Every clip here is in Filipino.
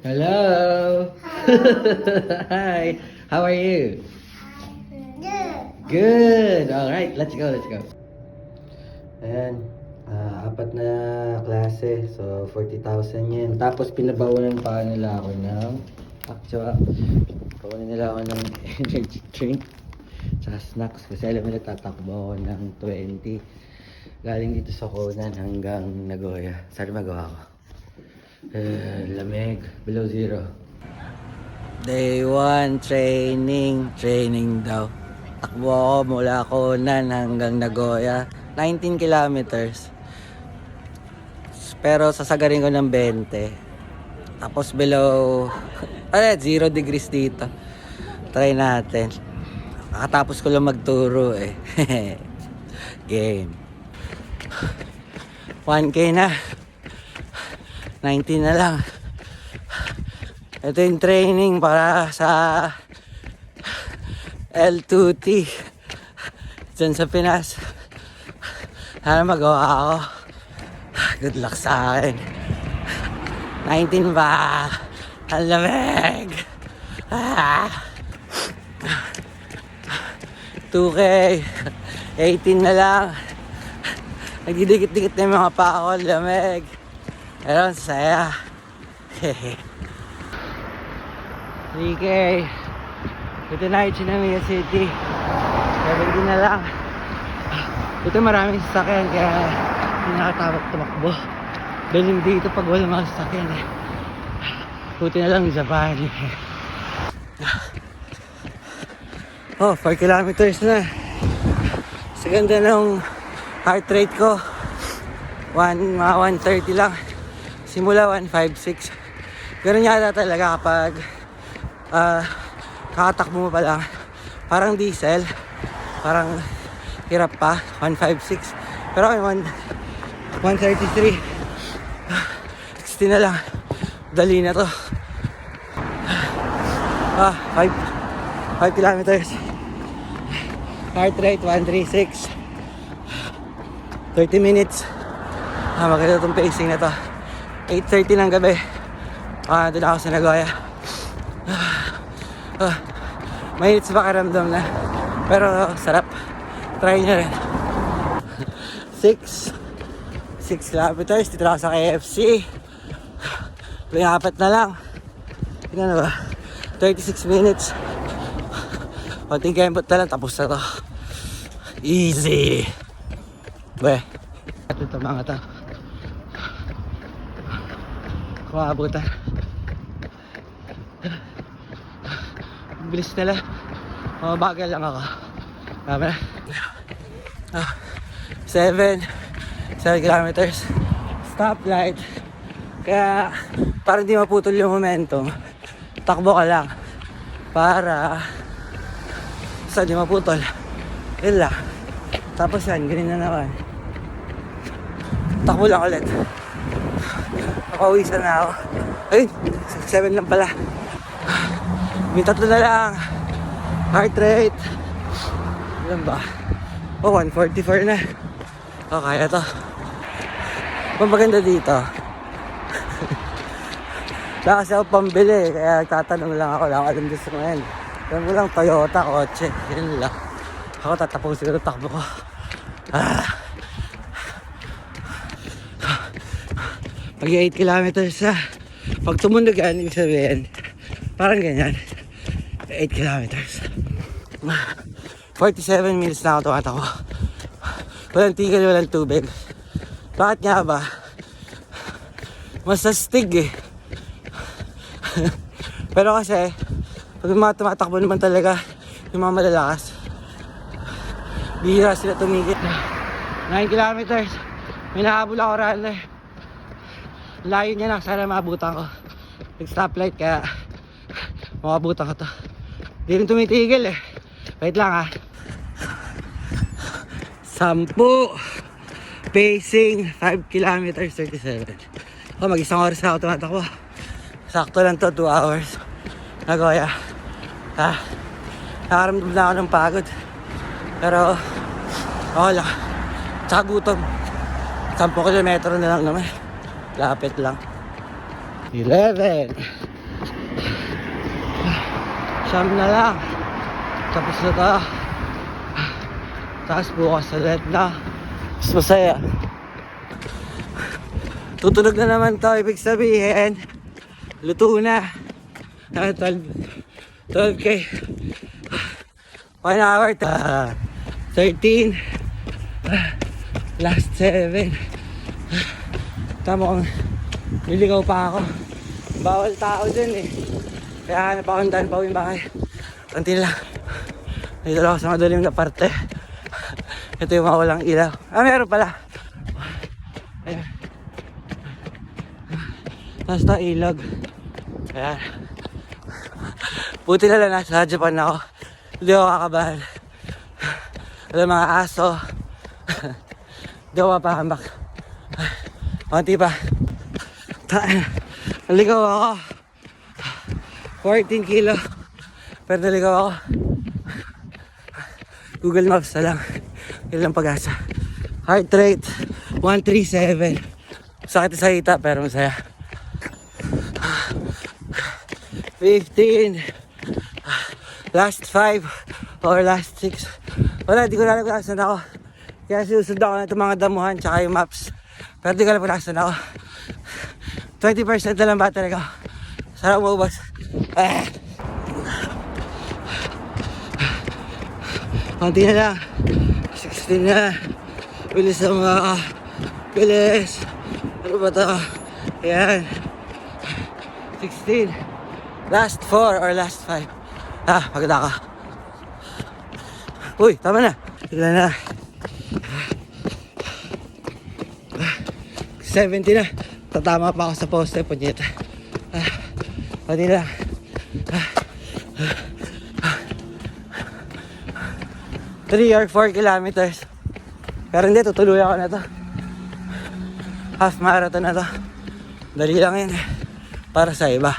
Hello. Hi. How are you? Good. Good. All right. Let's go. Let's go. Ayan. Apat na klase. So, 40,000 yen. Tapos, pinabawalan pa nila ako ng bawalan nila ako ng energy drink sa snacks. Kasi alam nila tatakbo ako ng 20. Galing dito sa Conan hanggang Nagoya. Sana magawa ko. Lamig. Below zero. Day 1 training daw. Takbo ako mula Conan hanggang Nagoya. 19 kilometers. Pero sasagarin ko ng 20. Tapos below 0 degrees dito. Try natin. Kakatapos ko lang magturo eh. Game. 1K na. 19 na lang. Ito yung training para sa L2T dyan sa Pinas. Sana magawa ako. Good luck sa akin. 19 ba? Ang lamig. 2K. 18 na lang. Nagdidikit-dikit na yung mga paa ko. Lamig. Pero ang saya. 3K. Ito na yung Chinamiya City. 70 na lang. Ito maraming sasakyan kaya hindi nakatawag tumakbo. Dahil dito pag wala mga sasakyan eh. Buti na lang Japan eh. Oh, 4 kilometers na. Sa ganda ng heart rate ko. Mga 130 lang. Simula 156. Ganun yata talaga kapag kakatakbo mo pa lang. Parang diesel. Parang hirap pa. 156. Pero 133. 60 na lang. Dali na to. 5 kilometers. Heart rate 136. 30 minutes. Maganda itong pacing na to. 8:30 ng gabi. Doon ako sa Nagoya. Mainit sa pakiramdam na. Pero sarap. Try nyo rin. 6 kilometers. Dito ako sa KFC. Apat na lang. Tingnan ba? 36 minutes. Konting kempot na lang. Tapos na to. Easy. Ito mga to. Kumabutan. Bilis nila. Bagal lang ako. Tama na. 7 kilometers. Stoplight. Kaya parang di maputol yung momentum. Takbo ka lang. Para sa di maputol. Yun lang. Tapos yan, ganyan na naman. Takbo lang ulit. Nakawisan na ako. Ay, 7 lang pala. May 3 na lang. Heart rate. Ilan ba? 144 na. Kaya to. Maganda dito. Wala kasi ako pambili. Kaya nagtatanong lang ako. Wala akong alam gusto ngayon. Alam ko lang Toyota, kotse. Yun lang. Ako tatapusin ko ng takbo ko. Pag 8 kilometers na. Pag tumunog yan, ibig sabihin parang ganyan. 8 kilometers. 47 minutes na ako tumatakbo. Walang tigil, walang tubig. Bakit nga ba? Mas astig eh. Pero kasi pag mga tumatakbo naman talaga yung mga malalakas, bihira sila tumigil. 9 kilometers. May nakahabol ako raan eh. Layo niya na, sana maabutan ko. Nag-stoplight kaya makabutan ko to. Di rin tumitigil eh. Wait lang 10 pacing 5 kilometers 37. Mag-isang oras na ako tumatakbo. Sakto lang to, 2 hours. Nagoya. Nakaramdam na ako ng pagod. Pero okay lang. Tsaka gutom. 10 kilometro na lang naman. Lapit lang. 11. Siyam na lang. Tapos na to. Tapos bukas ulit na. Mas masaya. Tutunog na naman to. Ibig sabihin, luto na. 12K. 1 hour. 13. Last 7. Tama kong niligaw pa ako. Bawal tao dun eh. Kaya hanap ako ng daan pa uwing bahay. Konti lang. Dito lang ako sa madalim na parte. Ito yung mga walang ilaw. Ah, meron pala. Ayan. Tapos ito ilog. Ayan. Buti na lang nasa Japan ako. Hindi ako kakabahan. Wala mga aso. Hindi ako mapahambak. Konti pa. Naligaw ako. 14 kilo. Pero naligaw ako. Google Maps na lang. Ilang pag-asa. Heart rate 137. Sakit sa hita pero masaya. 15. Last 5 or last 6. Wala, di ko na alam kung nasan ako. Kaya sinusunod ako na itong mga damuhan tsaka yung maps. Pero di ko alam kung nasan ako. 20% na lang battery ko. Sarap maubos. Konti na lang. 16 na. Bilis na mga bilis. Ano ba ito? Ayan. 16. Last 4 or last 5. Maganda ka. Uy, tama na. Ilan na. 70 na. Tatama pa ako sa poste. Punyeta. Konti na lang. 3 or 4 kilometers. Pero hindi, tutuloy ako na to. Half marathon na to. Dali lang yun eh. Para sa iba.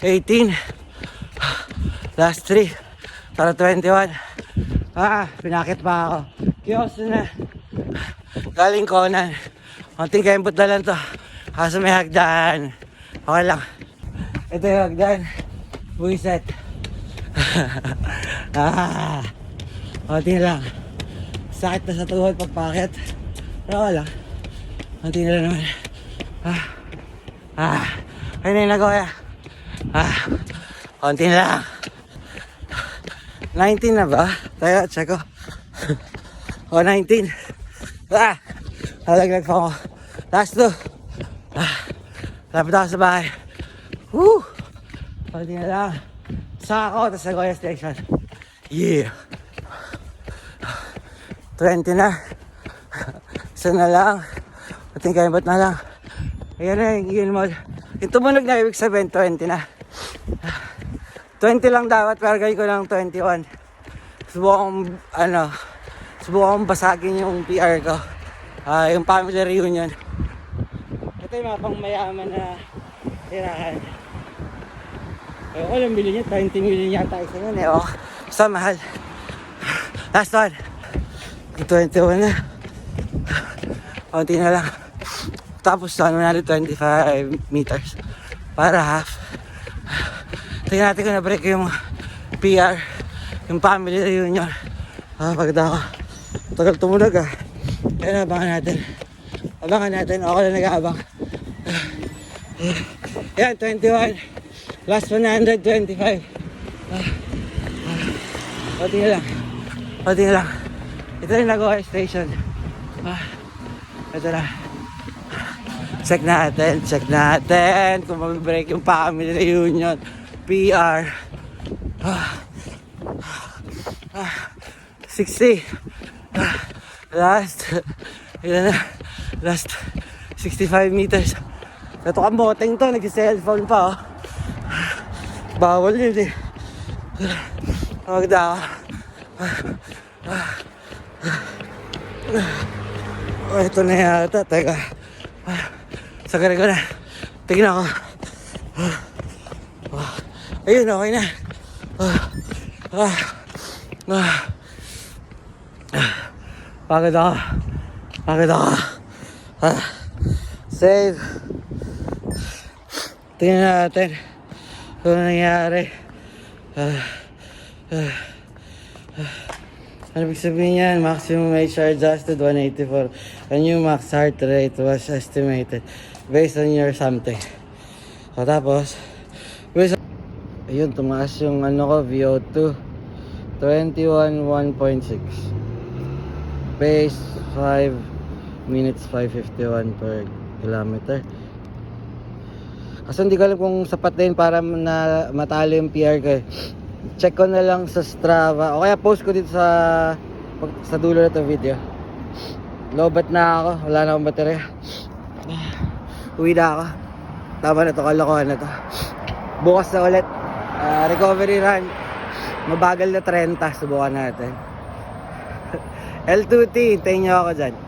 18. Last 3. Para 21. Pinakit pa ako. Kiosk na. Galing Conan. Konting kembot na lang to. Kaso may hagdan. Okay lang. Ito yung hagdan. Buiset. Konti lang. Sakit na sa tuhod pagpakit. Pero wala. Konti na lang naman. Ayun na yung nagawa. Konti na lang. 19 na ba? Tayo, check ko. 19. Halaglag pa ako. Last 2. Lapit ako sa bahay. Woo! Konti na lang. Saka ako, tapos Nagoya Station. Yeah! 20 na. Isa na lang. Ating kaimbot na lang. Ayan na yung Gilmore. Yung tumunog na ibig sabihin, 20 na. 20 lang dapat, pero gawin ko lang 21. Subukan kong basagin yung PR ko. Yung family reunion. Ito yung mga pang mayaman na tirahan. Ayoko lang bilhin niya, 20 million yata isa nun eh. Basta mahal. Last one. 21 na. Konti na lang. Tapos 125 meters. Para half. Tingnan natin kung na-break yung PR. Yung family reunion. Pagda ako. Tagal tumunog Kaya abangan natin. Ako lang nag-aabang. Yan, 21. Last 125. Pati na lang. Ito yung Nagoya Station. Ito na. Check natin kung mabibreak yung family reunion. PR. 60. Last 65 meters. Ito kang boteng to, nag-cellphone pa Bawal yun eh. Magda ako. Ito na yata. Teka. Sagari ko na. Tingnan ko. Ayun, okay na. Pagod ako. Save. Tingnan natin. Ano nangyari? Ano ibig sabihin yan? Maximum HR adjusted 184. And yung max heart rate was estimated based on your something. So tapos, ayun, tumaas yung ano ko, VO2. 21.1.6. Pace 5 minutes 5:51 per kilometer. Kasi hindi ko alam kung sapat din para na matalo yung PR ko eh. Check ko na lang sa Strava. O kaya post ko dito sa dulo na itong video. Lobat na ako. Wala na akong baterya. Uwi na ako. Tama na ito. Kalokohan na ito. Bukas na ulit. Recovery run. Mabagal na 30. Subukan natin. L2T. Hintayin nyo ako dyan.